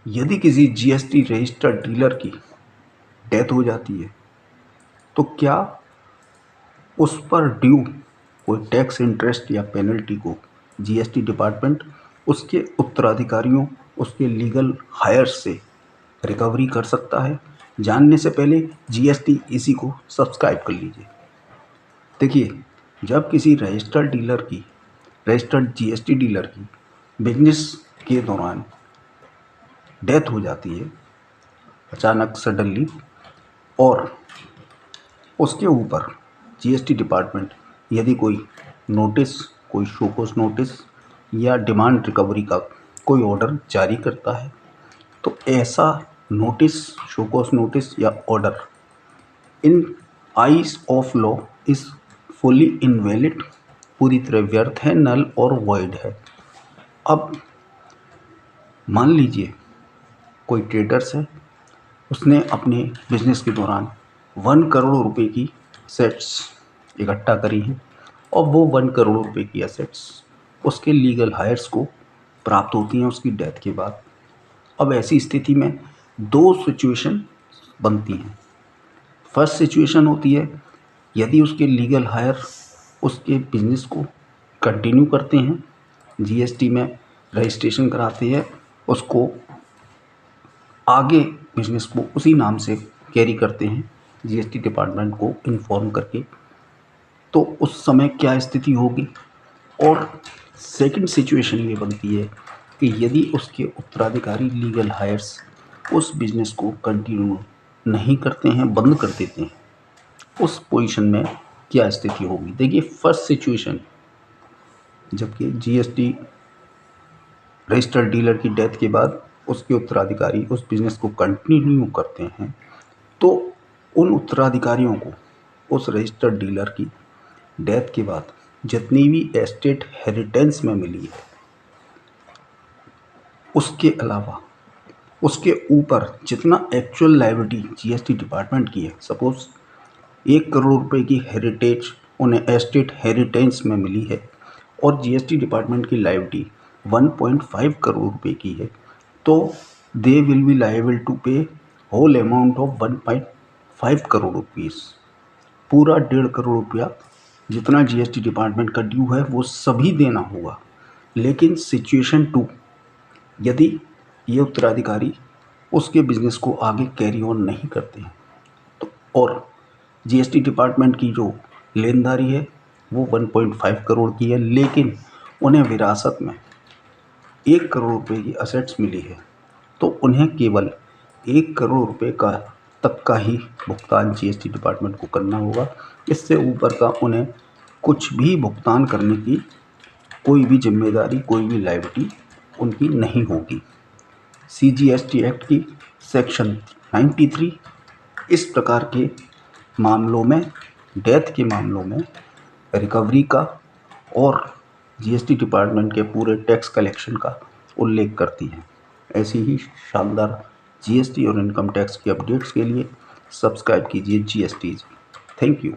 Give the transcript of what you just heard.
यदि किसी GST registered dealer की डेथ हो जाती है तो क्या उस पर ड्यू कोई टैक्स, इंटरेस्ट या पेनल्टी को जीएसटी डिपार्टमेंट उसके उत्तराधिकारियों, उसके लीगल हायर्स से रिकवरी कर सकता है? जानने से पहले जीएसटी इसी को सब्सक्राइब कर लीजिए। देखिए, जब किसी रजिस्टर्ड जीएसटी डीलर की बिजनेस के दौरान डेथ हो जाती है अचानक, सडनली, और उसके ऊपर जीएसटी डिपार्टमेंट यदि कोई नोटिस, कोई शोकॉज नोटिस या डिमांड रिकवरी का कोई ऑर्डर जारी करता है, तो ऐसा नोटिस, शोकॉज नोटिस या order in eyes of law is fully invalid, पूरी तरह व्यर्थ है, नल और वॉइड है। अब मान लीजिए कोई ट्रेडर्स है, उसने अपने बिजनेस के दौरान 1 करोड़ रुपए की एसेट्स इकट्ठा करी हैं और वो 1 करोड़ रुपए की एसेट्स उसके लीगल हायर्स को प्राप्त होती हैं उसकी डेथ के बाद। अब ऐसी स्थिति में 2 सिचुएशन बनती हैं। फर्स्ट सिचुएशन होती है यदि उसके लीगल हायर उसके बिजनेस को कंटिन्यू करते हैं, जीएसटी में रजिस्ट्रेशन कराते हैं, उसको आगे बिजनेस को उसी नाम से कैरी करते हैं जीएसटी डिपार्टमेंट को इन्फॉर्म करके, तो उस समय क्या स्थिति होगी। और सेकंड सिचुएशन ये बनती है कि यदि उसके उत्तराधिकारी लीगल हायर्स उस बिजनेस को कंटिन्यू नहीं करते हैं, बंद कर देते हैं, उस पोजीशन में क्या स्थिति होगी। देखिए, फर्स्ट सिचुएशन, जबकि जीएसटी रजिस्टर्ड डीलर की डेथ के बाद उसके उत्तराधिकारी उस बिज़नेस को कंटिन्यू करते हैं, तो उन उत्तराधिकारियों को उस रजिस्टर्ड डीलर की डेथ के बाद जितनी भी एस्टेट हेरिटेंस में मिली है, उसके अलावा उसके ऊपर जितना एक्चुअल लायबिलिटी जीएसटी डिपार्टमेंट की है, सपोज़ 1 करोड़ रुपए की हेरिटेज उन्हें एस्टेट हेरिटेंस में मिली है और जीएसटी डिपार्टमेंट की लायबिलिटी 1.5 करोड़ रुपए की है, तो they will be liable to pay whole amount of 1.5 crore rupees. पूरा 1.5 करोड़ रुपया जितना जीएसटी डिपार्टमेंट का ड्यू है वो सभी देना होगा। लेकिन सिचुएशन 2, यदि ये उत्तराधिकारी उसके बिजनेस को आगे कैरी ऑन नहीं करते हैं, तो और जीएसटी डिपार्टमेंट की जो लेनदारी है वो 1.5 करोड़ की है, लेकिन उन्हें विरासत में 1 करोड़ रुपए की असेट्स मिली है, तो उन्हें केवल 1 करोड़ रुपए का तक का ही भुगतान जीएसटी डिपार्टमेंट को करना होगा। इससे ऊपर का उन्हें कुछ भी भुगतान करने की कोई भी जिम्मेदारी, कोई भी लायबिलिटी उनकी नहीं होगी। सीजीएसटी एक्ट की सेक्शन 93 इस प्रकार के मामलों में, डेथ के मामलों में रिकवरी का और जीएसटी डिपार्टमेंट के पूरे टैक्स कलेक्शन का उल्लेख करती हैं। ऐसी ही शानदार जीएसटी और इनकम टैक्स की अपडेट्स के लिए सब्सक्राइब कीजिए जीएसटी। Thank you.